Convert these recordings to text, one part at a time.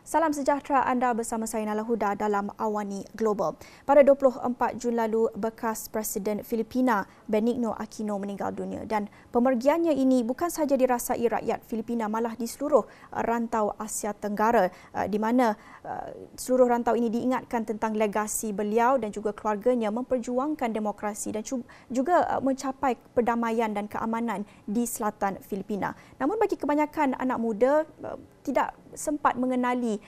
Salam sejahtera, anda bersama saya Nala Huda dalam Awani Global. Pada 24 Jun lalu, bekas Presiden Filipina Benigno Aquino meninggal dunia dan pemergiannya ini bukan sahaja dirasai rakyat Filipina, malah di seluruh rantau Asia Tenggara, di mana seluruh rantau ini diingatkan tentang legasi beliau dan juga keluarganya memperjuangkan demokrasi dan juga mencapai perdamaian dan keamanan di selatan Filipina. Namun bagi kebanyakan anak muda, tidak sempat mengenali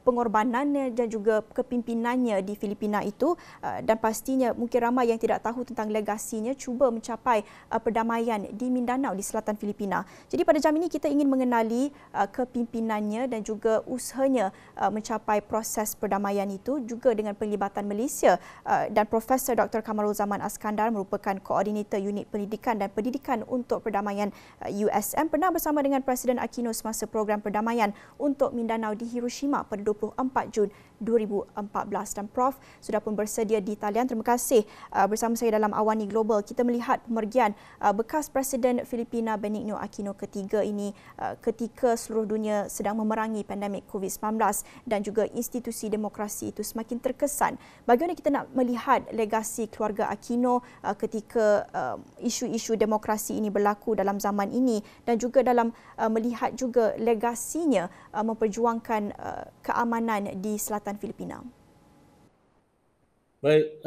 pengorbanannya dan juga kepimpinannya di Filipina itu, dan pastinya mungkin ramai yang tidak tahu tentang legasinya cuba mencapai perdamaian di Mindanao di selatan Filipina. Jadi pada jam ini kita ingin mengenali kepimpinannya dan juga usahanya mencapai proses perdamaian itu, juga dengan penglibatan Malaysia, dan Profesor Dr. Kamarul Zaman Askandar merupakan koordinator unit pendidikan dan pendidikan untuk perdamaian USM, pernah bersama dengan Presiden Aquino semasa program perdamaian untuk Mindanao di Hiroshima pada 24 Jun 2014. Dan Prof sudah pun bersedia di talian. Terima kasih bersama saya dalam Awani Global. Kita melihat pemergian bekas Presiden Filipina Benigno Aquino ketiga ini ketika seluruh dunia sedang memerangi pandemik COVID-19 dan juga institusi demokrasi itu semakin terkesan. Bagaimana kita nak melihat legasi keluarga Aquino ketika isu-isu demokrasi ini berlaku dalam zaman ini, dan juga dalam melihat juga legasinya memperjuangkan keamanan di selatan Filipina. Baik,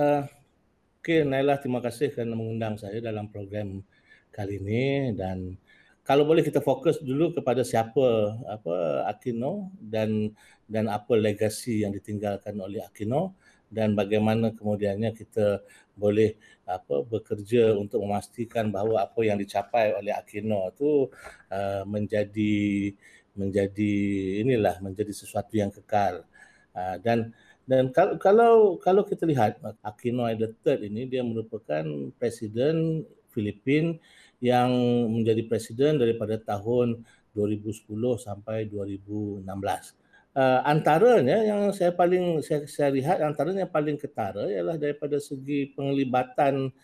okey Naila, terima kasih kerana mengundang saya dalam program kali ini, dan kalau boleh kita fokus dulu kepada siapa Aquino dan apa legasi yang ditinggalkan oleh Aquino dan bagaimana kemudiannya kita boleh bekerja untuk memastikan bahawa apa yang dicapai oleh Aquino itu menjadi sesuatu yang kekal. Dan kalau kita lihat Aquino the Third ini, dia merupakan presiden Filipina yang menjadi presiden daripada tahun 2010 sampai 2016. Antaranya yang saya lihat antaranya yang paling ketara ialah daripada segi penglibatan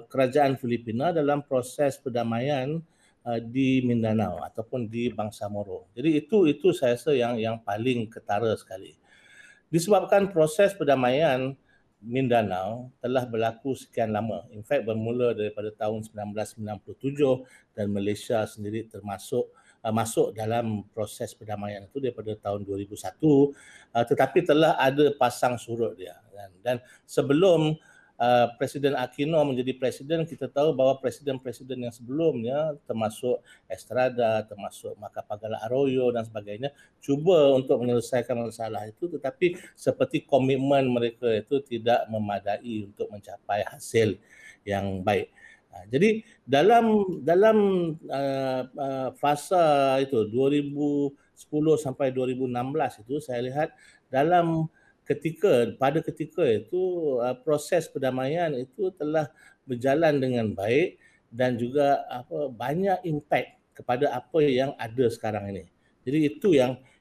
kerajaan Filipina dalam proses perdamaian di Mindanao ataupun di Bangsamoro. Jadi itu saya rasa yang paling ketara sekali. Disebabkan proses perdamaian Mindanao telah berlaku sekian lama. In fact, bermula daripada tahun 1997 dan Malaysia sendiri masuk dalam proses perdamaian itu daripada tahun 2001, tetapi telah ada pasang surut dia. Dan sebelum Presiden Aquino menjadi presiden, kita tahu bahawa presiden-presiden yang sebelumnya termasuk Estrada, termasuk Macapagal Arroyo dan sebagainya cuba untuk menyelesaikan masalah itu, tetapi seperti komitmen mereka itu tidak memadai untuk mencapai hasil yang baik. Jadi dalam fasa itu 2010 sampai 2016 itu, saya lihat pada ketika itu proses perdamaian itu telah berjalan dengan baik dan juga banyak impak kepada apa yang ada sekarang ini. Jadi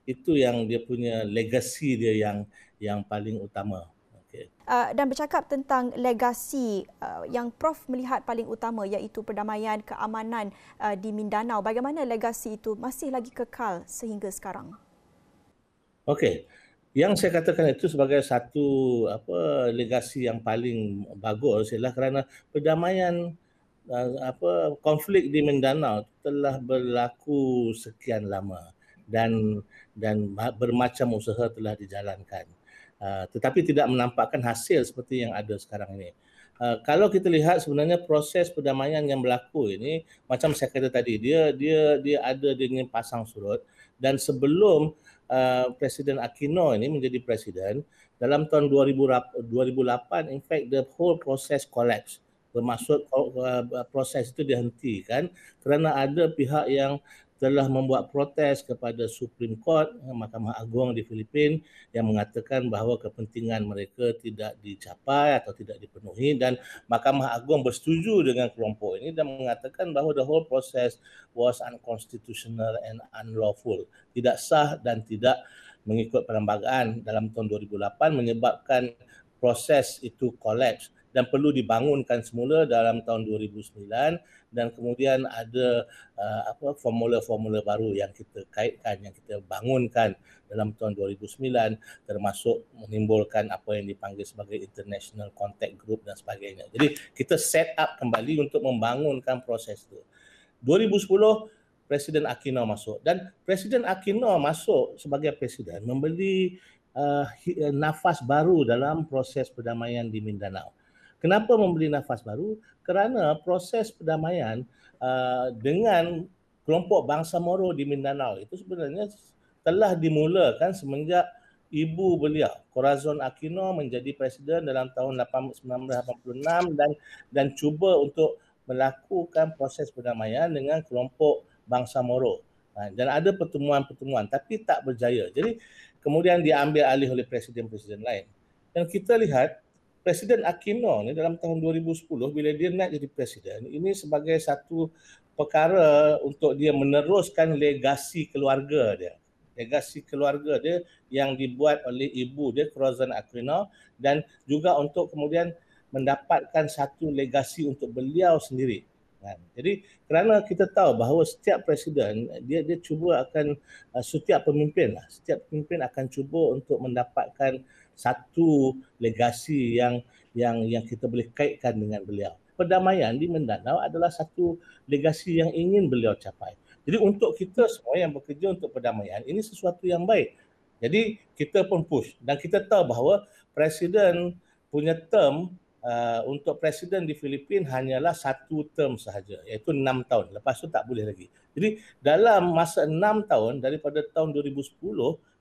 itu yang dia punya legasi dia yang paling utama. Okay. Dan bercakap tentang legasi yang Prof melihat paling utama, iaitu perdamaian, keamanan di Mindanao, bagaimana legasi itu masih lagi kekal sehingga sekarang? Okey. Yang saya katakan itu sebagai satu legasi yang paling bagus ialah kerana perdamaian konflik di Mindanao telah berlaku sekian lama dan bermacam usaha telah dijalankan, tetapi tidak menampakkan hasil seperti yang ada sekarang ini. Kalau kita lihat sebenarnya proses perdamaian yang berlaku ini, macam saya kata tadi, dia ada dengan pasang surut, dan sebelum Presiden Aquino ini menjadi presiden dalam tahun 2008, in fact the whole process collapse, bermaksud proses itu dihentikan kerana ada pihak yang telah membuat protes kepada Supreme Court, Mahkamah Agung di Filipina, yang mengatakan bahawa kepentingan mereka tidak dicapai atau tidak dipenuhi, dan Mahkamah Agung bersetuju dengan kelompok ini dan mengatakan bahawa the whole process was unconstitutional and unlawful, tidak sah dan tidak mengikut perlembagaan dalam tahun 2008, menyebabkan proses itu collapse. dan perlu dibangunkan semula dalam tahun 2009, dan kemudian ada formula-formula baru yang kita kaitkan, yang kita bangunkan dalam tahun 2009, termasuk menimbulkan apa yang dipanggil sebagai International Contact Group dan sebagainya. Jadi kita set up kembali untuk membangunkan proses itu. 2010 Presiden Aquino masuk, dan Presiden Aquino masuk sebagai presiden memberi nafas baru dalam proses perdamaian di Mindanao. Kenapa memberi nafas baru? Kerana proses perdamaian dengan kelompok bangsa Moro di Mindanao itu sebenarnya telah dimulakan semenjak ibu beliau, Corazon Aquino, menjadi presiden dalam tahun 1986 dan cuba untuk melakukan proses perdamaian dengan kelompok bangsa Moro. Dan ada pertemuan-pertemuan tapi tak berjaya. Jadi kemudian diambil alih oleh presiden-presiden lain. Dan kita lihat Presiden Aquino ni dalam tahun 2010 bila dia naik jadi presiden, ini sebagai satu perkara untuk dia meneruskan legasi keluarga dia. Legasi keluarga dia yang dibuat oleh ibu dia, Corazon Aquino, dan juga untuk kemudian mendapatkan satu legasi untuk beliau sendiri. Jadi kerana kita tahu bahawa setiap presiden dia cuba akan setiap pemimpin akan cuba untuk mendapatkan satu legasi yang kita boleh kaitkan dengan beliau. Perdamaian di Mindanao adalah satu legasi yang ingin beliau capai. Jadi untuk kita semua yang bekerja untuk perdamaian, ini sesuatu yang baik. Jadi kita pun push, dan kita tahu bahawa presiden punya term untuk presiden di Filipina hanyalah 1 term sahaja, iaitu 6 tahun. Lepas tu tak boleh lagi. Jadi dalam masa 6 tahun daripada tahun 2010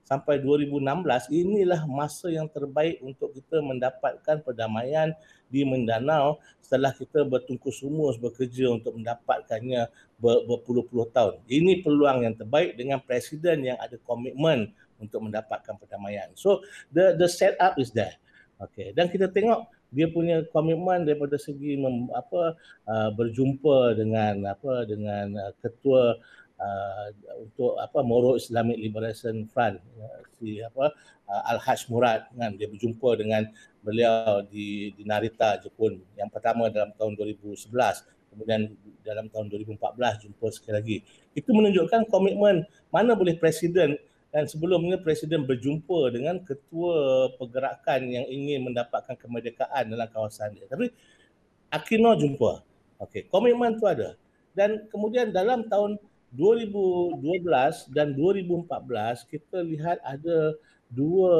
sampai 2016, inilah masa yang terbaik untuk kita mendapatkan perdamaian di Mindanao setelah kita bertungkus lumus bekerja untuk mendapatkannya berpuluh-puluh tahun. Ini peluang yang terbaik dengan presiden yang ada komitmen untuk mendapatkan perdamaian. So the setup is there. Okay. Dan kita tengok dia punya komitmen daripada segi berjumpa dengan ketua untuk Moro Islamic Liberation Front, si Al-Haj Murad, kan, dia berjumpa dengan beliau di Narita, Jepun, yang pertama dalam tahun 2011, kemudian dalam tahun 2014 jumpa sekali lagi. Itu menunjukkan komitmen mana boleh presiden, dan sebelumnya presiden berjumpa dengan ketua pergerakan yang ingin mendapatkan kemerdekaan dalam kawasan dia. Tapi Aquino jumpa. Okey, komitmen tu ada. Dan kemudian dalam tahun 2012 dan 2014 kita lihat ada dua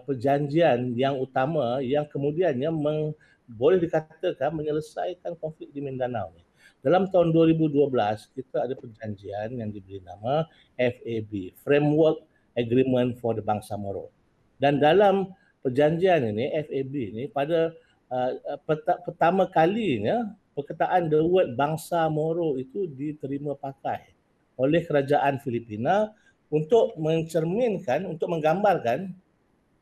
perjanjian yang utama yang kemudiannya boleh dikatakan menyelesaikan konflik di Mindanao ni. Dalam tahun 2012 kita ada perjanjian yang diberi nama FAB, Framework Agreement for the Bangsa Moro. Dan dalam perjanjian ini, FAB ini, pada pertama kalinya perkataan the word bangsa Moro itu diterima pakai oleh kerajaan Filipina untuk mencerminkan, untuk menggambarkan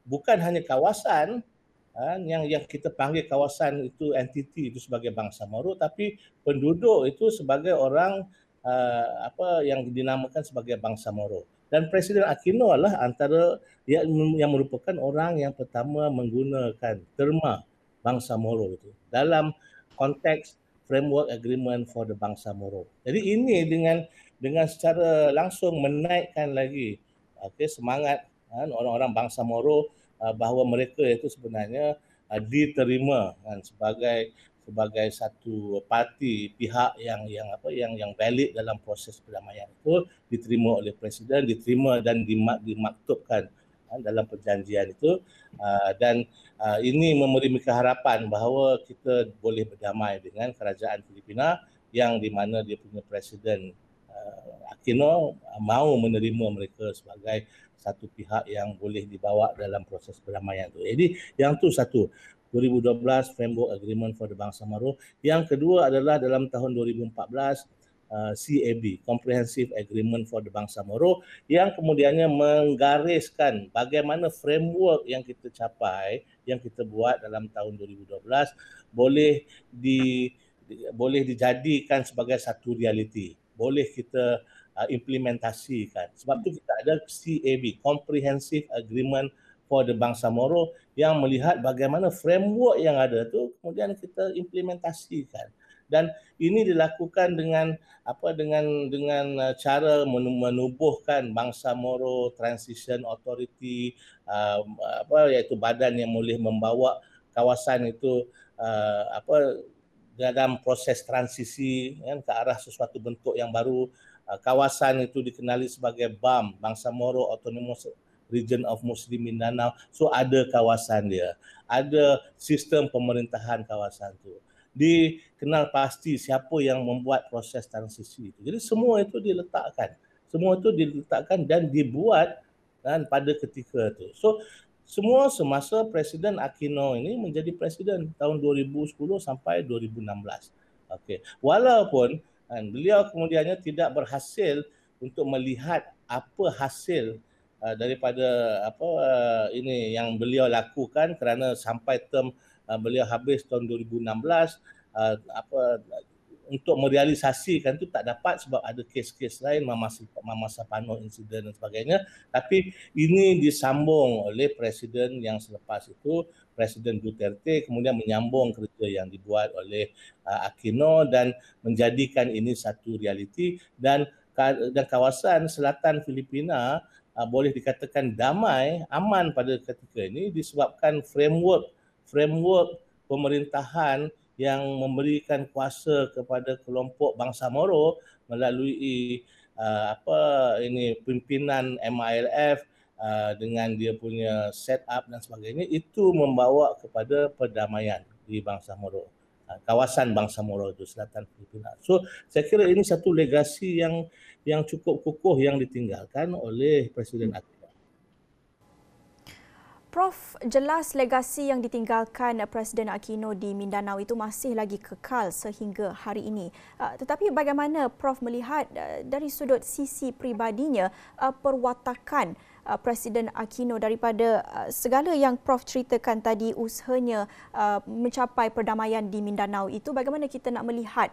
bukan hanya kawasan yang kita panggil kawasan itu, entiti itu sebagai bangsa Moro, tapi penduduk itu sebagai orang yang dinamakan sebagai bangsa Moro. Dan Presiden Aquino lah antara yang merupakan orang yang pertama menggunakan terma bangsa Moro itu dalam konteks Framework Agreement for the Bangsa Moro. Jadi ini dengan secara langsung menaikkan lagi semangat orang-orang bangsa Moro bahawa mereka itu sebenarnya diterima sebagai satu parti, pihak yang valid dalam proses perdamaian itu, diterima oleh presiden, diterima dan dimaktubkan dalam perjanjian itu, dan ini memberi keharapan bahawa kita boleh berdamai dengan kerajaan Filipina yang di mana dia punya presiden Aquino mahu menerima mereka sebagai satu pihak yang boleh dibawa dalam proses perdamaian itu. Jadi yang tu satu, 2012 Framework Agreement for the Bangsa Moro. Yang kedua adalah dalam tahun 2014 CAB, Comprehensive Agreement for the Bangsa Moro, yang kemudiannya menggariskan bagaimana framework yang kita capai, yang kita buat dalam tahun 2012 boleh dijadikan sebagai satu realiti, boleh kita implementasikan. Sebab tu kita ada CAB, Comprehensive Agreement for the Bangsa Moro, yang melihat bagaimana framework yang ada tu kemudian kita implementasikan. Dan ini dilakukan dengan cara menubuhkan Bangsa Moro Transition Authority, iaitu badan yang boleh membawa kawasan itu dalam proses transisi kan, ke arah sesuatu bentuk yang baru. Kawasan itu dikenali sebagai BAM, Bangsa Moro Autonomous Region of Muslim Mindanao. So ada kawasan dia, ada sistem pemerintahan kawasan itu. Dikenal pasti siapa yang membuat proses transisi itu. Jadi semua itu diletakkan dan dibuat kan pada ketika itu. So semua semasa Presiden Aquino ini menjadi presiden tahun 2010 sampai 2016. Okey. Walaupun beliau kemudiannya tidak berhasil untuk melihat apa hasil daripada ini yang beliau lakukan, kerana sampai term beliau habis tahun 2016 untuk merealisasikan itu tak dapat sebab ada kes-kes lain, Mama Sapano insiden dan sebagainya. Tapi ini disambung oleh presiden yang selepas itu, Presiden Duterte, kemudian menyambung kerja yang dibuat oleh Aquino dan menjadikan ini satu realiti. Dan kawasan selatan Filipina boleh dikatakan damai, aman pada ketika ini disebabkan framework pemerintahan yang memberikan kuasa kepada kelompok Bangsa Moro melalui pimpinan MILF dengan dia punya set up dan sebagainya, itu membawa kepada perdamaian di Bangsa Moro, kawasan Bangsa Moro itu selatan Filipina. So saya kira ini satu legasi yang cukup kukuh yang ditinggalkan oleh Presiden Aquino. Prof, jelas legasi yang ditinggalkan Presiden Aquino di Mindanao itu masih lagi kekal sehingga hari ini. Tetapi bagaimana Prof melihat dari sudut sisi pribadinya perwatakan Presiden Aquino daripada segala yang Prof ceritakan tadi, usahanya mencapai perdamaian di Mindanao itu, bagaimana kita nak melihat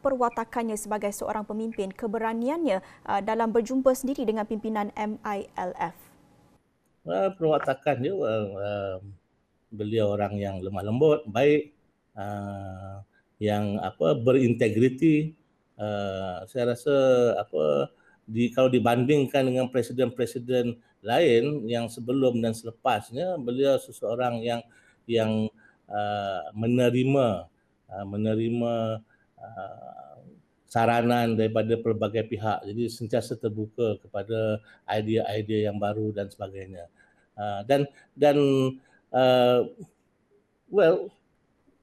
perwatakannya sebagai seorang pemimpin, keberaniannya dalam berjumpa sendiri dengan pimpinan MILF? Perwatakan dia, beliau orang yang lemah lembut, baik, yang berintegriti. Saya rasa kalau dibandingkan dengan presiden-presiden lain yang sebelum dan selepasnya, beliau seseorang yang menerima saranan daripada pelbagai pihak. Jadi sentiasa terbuka kepada idea-idea yang baru dan sebagainya.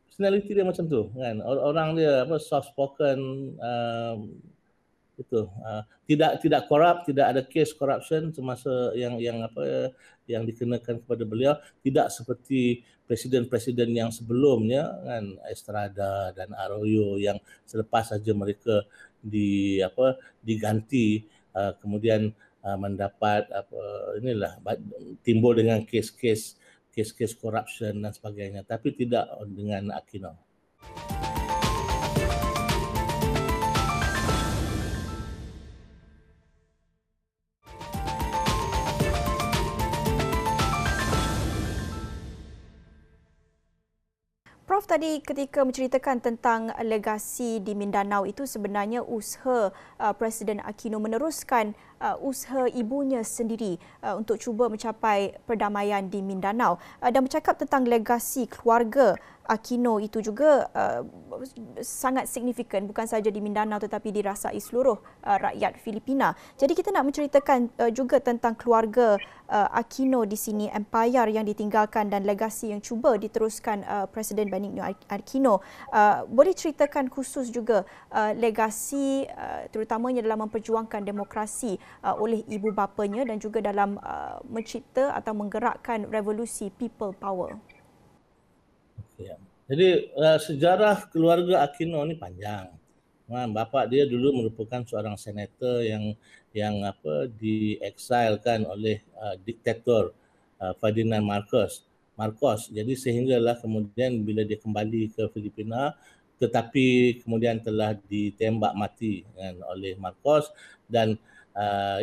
Personality dia macam tu kan. Orang dia soft spoken, tidak korup, tidak ada case corruption semasa yang dikenakan kepada beliau, tidak seperti presiden-presiden yang sebelumnya kan, Estrada dan Arroyo, yang selepas saja mereka diganti kemudian mendapat timbul dengan kes-kes corruption dan sebagainya, tapi tidak dengan Aquino. Prof, tadi ketika menceritakan tentang legasi di Mindanao itu, sebenarnya usaha Presiden Aquino meneruskan usaha ibunya sendiri untuk cuba mencapai perdamaian di Mindanao. Dan bercakap tentang legasi keluarga Aquino itu juga sangat signifikan, bukan saja di Mindanao tetapi dirasai seluruh rakyat Filipina. Jadi kita nak menceritakan juga tentang keluarga Aquino di sini, empayar yang ditinggalkan dan legasi yang cuba diteruskan Presiden Benigno Aquino. Boleh ceritakan khusus juga legasi terutamanya dalam memperjuangkan demokrasi oleh ibu bapanya dan juga dalam mencipta atau menggerakkan revolusi people power. Ya. Jadi sejarah keluarga Aquino ni panjang. Bapa dia dulu merupakan seorang senator yang dieksilekan oleh diktator Ferdinand Marcos. Jadi sehinggalah kemudian bila dia kembali ke Filipina, tetapi kemudian telah ditembak mati oleh Marcos, dan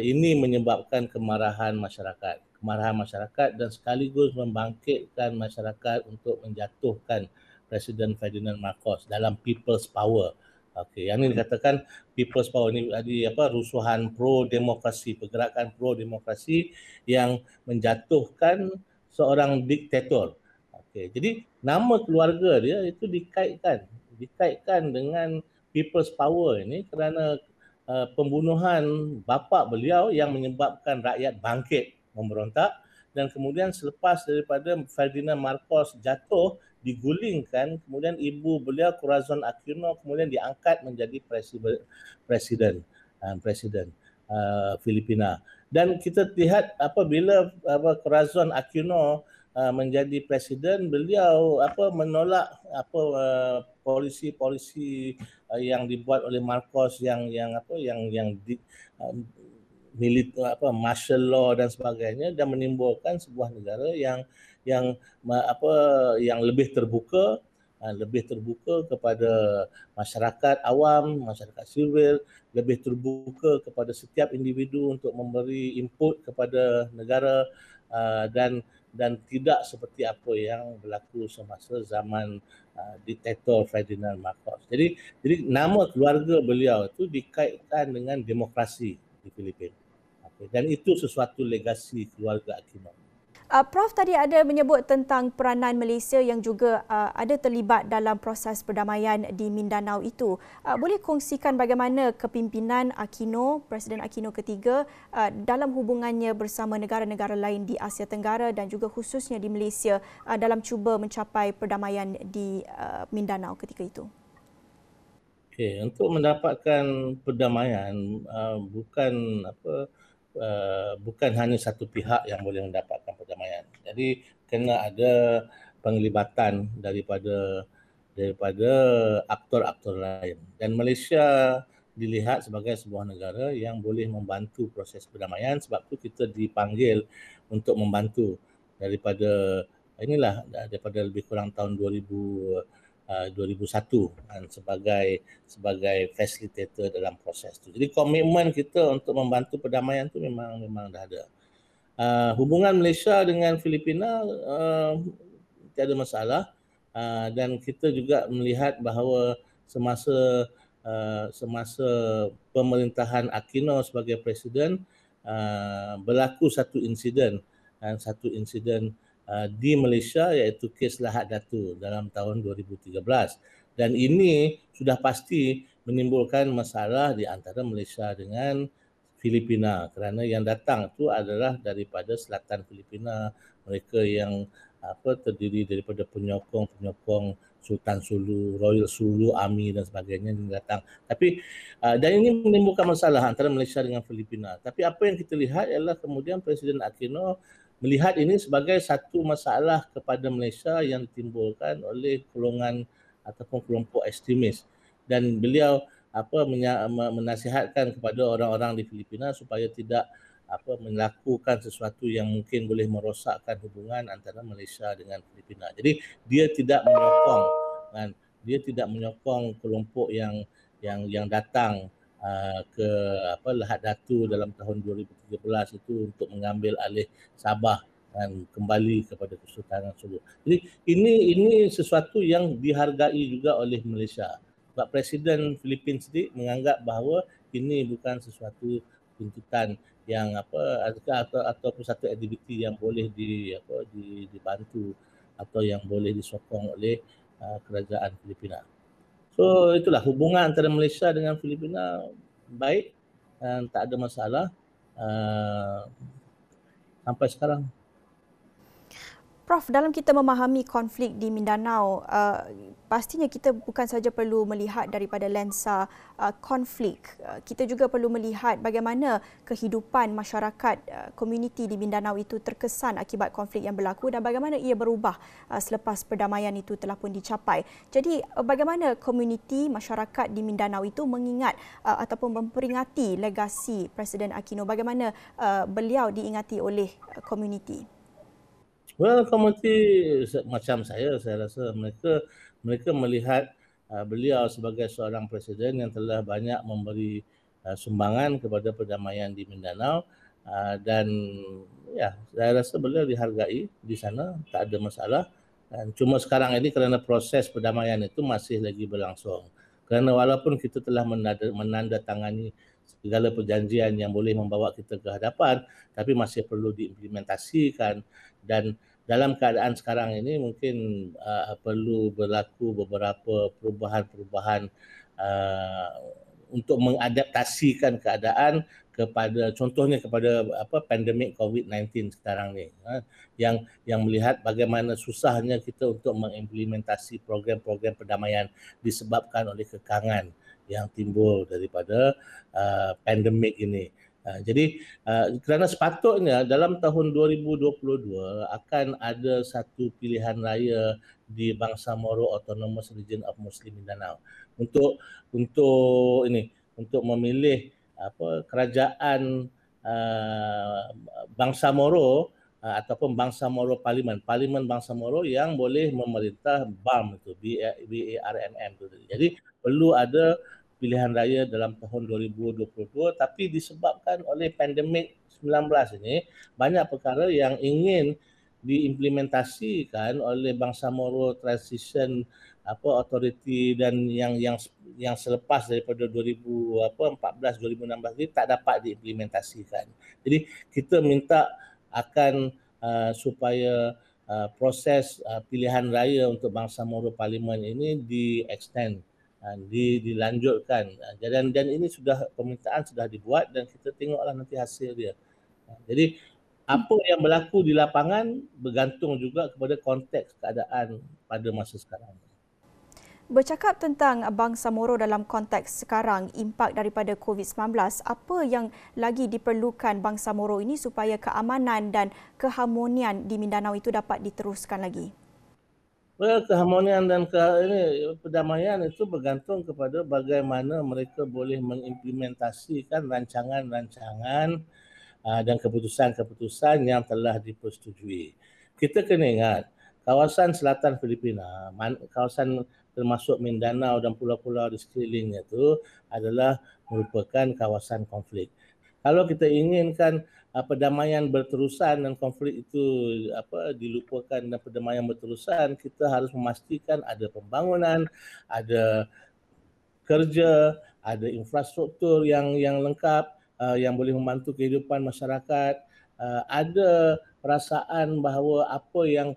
ini menyebabkan kemarahan masyarakat. kemarahan masyarakat dan sekaligus membangkitkan masyarakat untuk menjatuhkan Presiden Ferdinand Marcos dalam People's Power. Okey, yang ini dikatakan People's Power ini rusuhan pro demokrasi, pergerakan pro demokrasi yang menjatuhkan seorang diktator. Okey, jadi nama keluarga dia itu dikaitkan dengan People's Power ini kerana pembunuhan bapa beliau yang menyebabkan rakyat bangkit memberontak, dan kemudian selepas daripada Ferdinand Marcos jatuh, digulingkan, kemudian ibu beliau Corazon Aquino kemudian diangkat menjadi presiden Filipina. Dan kita lihat apabila Corazon Aquino menjadi presiden, beliau menolak polisi-polisi yang dibuat oleh Marcos yang martial law dan sebagainya, dan menimbulkan sebuah negara yang lebih terbuka kepada masyarakat awam, masyarakat sivil, lebih terbuka kepada setiap individu untuk memberi input kepada negara, dan tidak seperti apa yang berlaku semasa zaman diktator Ferdinand Marcos. Jadi nama keluarga beliau itu dikaitkan dengan demokrasi di Filipina. Dan itu sesuatu legasi keluarga Aquino. Prof tadi ada menyebut tentang peranan Malaysia yang juga ada terlibat dalam proses perdamaian di Mindanao itu. Boleh kongsikan bagaimana kepimpinan Aquino, Presiden Aquino ketiga, dalam hubungannya bersama negara-negara lain di Asia Tenggara dan juga khususnya di Malaysia dalam cuba mencapai perdamaian di Mindanao ketika itu? Okey, untuk mendapatkan perdamaian bukan hanya satu pihak yang boleh mendapatkan perdamaian. Jadi kena ada penglibatan daripada aktor-aktor lain. Dan Malaysia dilihat sebagai sebuah negara yang boleh membantu proses perdamaian, sebab itu kita dipanggil untuk membantu daripada lebih kurang tahun 2001 sebagai facilitator dalam proses itu. Jadi komitmen kita untuk membantu perdamaian itu memang dah ada. Hubungan Malaysia dengan Filipina tiada masalah, dan kita juga melihat bahawa semasa pemerintahan Aquino sebagai presiden berlaku satu insiden di Malaysia, iaitu kes Lahad Datu dalam tahun 2013, dan ini sudah pasti menimbulkan masalah di antara Malaysia dengan Filipina kerana yang datang itu adalah daripada selatan Filipina, mereka yang terdiri daripada penyokong Sultan Sulu, Royal Sulu Army dan sebagainya yang datang. Tapi dan ini menimbulkan masalah antara Malaysia dengan Filipina. Tapi apa yang kita lihat ialah kemudian Presiden Aquino melihat ini sebagai satu masalah kepada Malaysia yang ditimbulkan oleh golongan ataupun kelompok ekstremis, dan beliau menasihatkan kepada orang-orang di Filipina supaya tidak melakukan sesuatu yang mungkin boleh merosakkan hubungan antara Malaysia dengan Filipina. Jadi dia tidak menyokong kelompok yang datang ke Lahad Datu dalam tahun 2013 itu untuk mengambil alih Sabah dan kembali kepada Kesultanan Sulu. Jadi ini sesuatu yang dihargai juga oleh Malaysia. Sebab Presiden Filipina sendiri menganggap bahawa ini bukan sesuatu tuntutan yang ataupun satu aktiviti yang boleh dibantu atau yang boleh disokong oleh kerajaan Filipina. So itulah hubungan antara Malaysia dengan Filipina baik dan tak ada masalah sampai sekarang. Prof, dalam kita memahami konflik di Mindanao, pastinya kita bukan saja perlu melihat daripada lensa konflik, kita juga perlu melihat bagaimana kehidupan masyarakat komuniti di Mindanao itu terkesan akibat konflik yang berlaku dan bagaimana ia berubah selepas perdamaian itu telah pun dicapai. Jadi bagaimana komuniti masyarakat di Mindanao itu mengingat ataupun memperingati legasi Presiden Aquino, bagaimana beliau diingati oleh komuniti? Well, komuniti macam saya rasa mereka melihat beliau sebagai seorang presiden yang telah banyak memberi sumbangan kepada perdamaian di Mindanao, dan ya saya rasa beliau dihargai di sana, tak ada masalah. Dan cuma sekarang ini kerana proses perdamaian itu masih lagi berlangsung. Kerana walaupun kita telah menandatangani segala perjanjian yang boleh membawa kita ke hadapan, tapi masih perlu diimplementasikan, dan dalam keadaan sekarang ini mungkin perlu berlaku beberapa perubahan-perubahan untuk mengadaptasikan keadaan kepada, contohnya kepada pandemik COVID-19 sekarang ni, yang melihat bagaimana susahnya kita untuk mengimplementasi program-program perdamaian disebabkan oleh kekangan yang timbul daripada pandemik ini. Jadi kerana sepatutnya dalam tahun 2022 akan ada satu pilihan raya di Bangsamoro Autonomous Region of Muslim Mindanao untuk memilih kerajaan Bangsamoro ataupun Bangsamoro Parlimen Bangsamoro yang boleh memerintah BARM itu, BARMM itu. Jadi perlu ada pilihan raya dalam tahun 2022, tapi disebabkan oleh pandemik 19 ini banyak perkara yang ingin diimplementasikan oleh Bangsamoro Transition Authority dan yang selepas daripada 2014 2016 ini tak dapat diimplementasikan. Jadi kita minta akan supaya proses pilihan raya untuk Bangsamoro Parlimen ini di-extend, dilanjutkan, dan ini sudah permintaan sudah dibuat dan kita tengoklah nanti hasil dia. Jadi apa yang berlaku di lapangan bergantung juga kepada konteks keadaan pada masa sekarang. Bercakap tentang Bangsamoro dalam konteks sekarang, impak daripada COVID-19, apa yang lagi diperlukan Bangsamoro ini supaya keamanan dan keharmonian di Mindanao itu dapat diteruskan lagi? Keharmonian dan perdamaian itu bergantung kepada bagaimana mereka boleh mengimplementasikan rancangan-rancangan dan keputusan-keputusan yang telah dipersetujui. Kita kena ingat, kawasan selatan Filipina, kawasan termasuk Mindanao dan pulau-pulau di sekelilingnya itu adalah merupakan kawasan konflik. Kalau kita inginkan perdamaian berterusan dan konflik itu dilupakan dan perdamaian berterusan, kita harus memastikan ada pembangunan, ada kerja, ada infrastruktur yang lengkap, yang boleh membantu kehidupan masyarakat, ada perasaan bahawa apa yang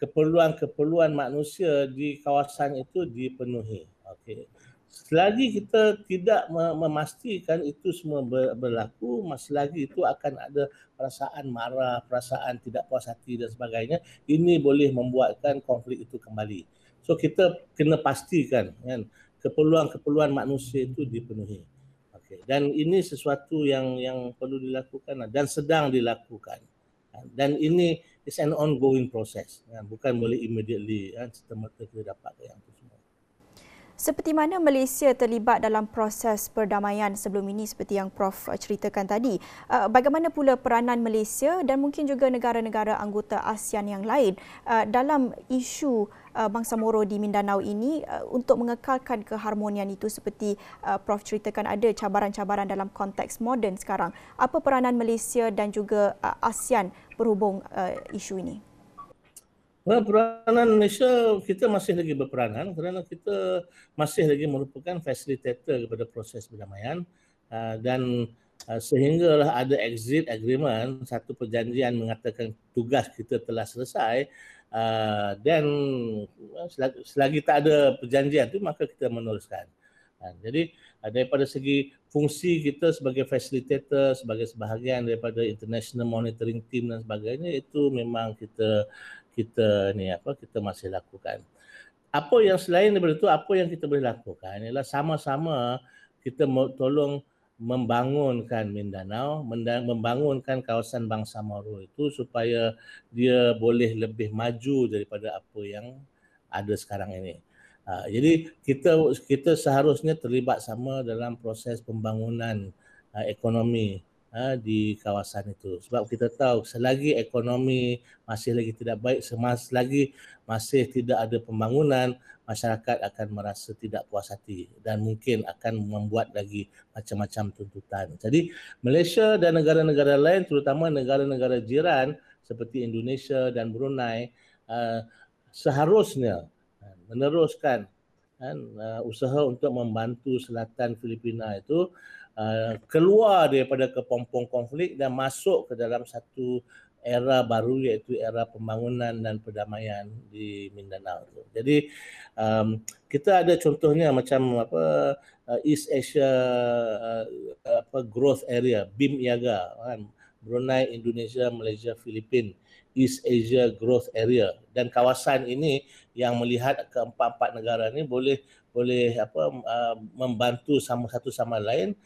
keperluan manusia di kawasan itu dipenuhi. Okey. Selagi kita tidak memastikan itu semua berlaku, selagi itu akan ada perasaan marah, perasaan tidak puas hati dan sebagainya, ini boleh membuatkan konflik itu kembali. So kita kena pastikan kan keperluan manusia itu dipenuhi. Okay. Dan ini sesuatu yang perlu dilakukan dan sedang dilakukan. Dan ini is an ongoing process, bukan boleh immediately serta-merta kita dapat yang itu semua. Seperti mana Malaysia terlibat dalam proses perdamaian sebelum ini seperti yang Prof ceritakan tadi? Bagaimana pula peranan Malaysia dan mungkin juga negara-negara anggota ASEAN yang lain dalam isu Bangsamoro di Mindanao ini untuk mengekalkan keharmonian itu, seperti Prof ceritakan ada cabaran-cabaran dalam konteks moden sekarang. Apa peranan Malaysia dan juga ASEAN berhubung isu ini? Peranan Malaysia, kita masih lagi berperanan kerana kita masih lagi merupakan fasilitator kepada proses perdamaian, dan sehinggalah ada exit agreement, satu perjanjian mengatakan tugas kita telah selesai, dan selagi tak ada perjanjian itu maka kita meneruskan. Jadi daripada segi fungsi kita sebagai facilitator, sebagai sebahagian daripada International Monitoring Team dan sebagainya, itu memang kita masih lakukan. Apa yang selain daripada itu, apa yang kita boleh lakukan ialah sama-sama kita tolong membangunkan Mindanao, membangunkan kawasan Bangsamoro itu supaya dia boleh lebih maju daripada apa yang ada sekarang ini. Jadi kita seharusnya terlibat sama dalam proses pembangunan ekonomi di kawasan itu. Sebab kita tahu selagi ekonomi masih lagi tidak baik, selagi masih tidak ada pembangunan, masyarakat akan merasa tidak puas hati dan mungkin akan membuat lagi macam-macam tuntutan. Jadi Malaysia dan negara-negara lain, terutama negara-negara jiran seperti Indonesia dan Brunei, seharusnya meneruskan usaha untuk membantu selatan Filipina itu keluar daripada kepompong konflik dan masuk ke dalam satu era baru, iaitu era pembangunan dan perdamaian di Mindanao. Jadi kita ada contohnya macam East Asia Growth Area, BIM IAGA, kan? Brunei, Indonesia, Malaysia, Filipina, East Asia Growth Area, dan kawasan ini yang melihat keempat-empat negara ini boleh membantu satu sama lain,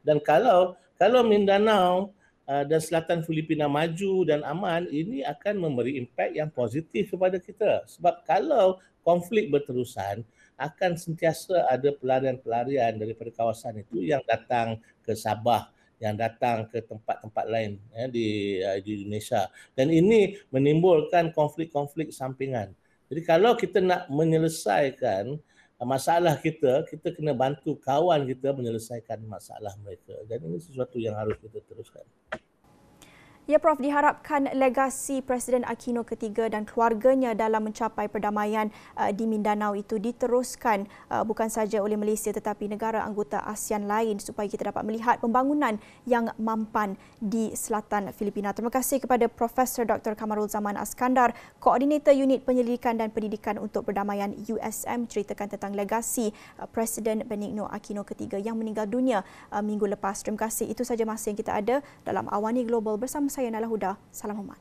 dan kalau Mindanao dan selatan Filipina maju dan aman, ini akan memberi impak yang positif kepada kita. Sebab kalau konflik berterusan, akan sentiasa ada pelarian-pelarian daripada kawasan itu yang datang ke Sabah, yang datang ke tempat-tempat lain di Indonesia. Dan ini menimbulkan konflik-konflik sampingan. Jadi kalau kita nak menyelesaikan masalah kita kena bantu kawan kita menyelesaikan masalah mereka. Dan ini sesuatu yang harus kita teruskan. Ya, Prof, diharapkan legasi Presiden Aquino ketiga dan keluarganya dalam mencapai perdamaian di Mindanao itu diteruskan bukan saja oleh Malaysia tetapi negara anggota ASEAN lain supaya kita dapat melihat pembangunan yang mampan di selatan Filipina. Terima kasih kepada Profesor Dr. Kamarul Zaman Askandar, Koordinator Unit Penyelidikan dan Pendidikan untuk Perdamaian USM, ceritakan tentang legasi Presiden Benigno Aquino ketiga yang meninggal dunia minggu lepas. Terima kasih. Itu saja masa yang kita ada dalam Awani Global bersama saya Nala Huda. Salam hormat.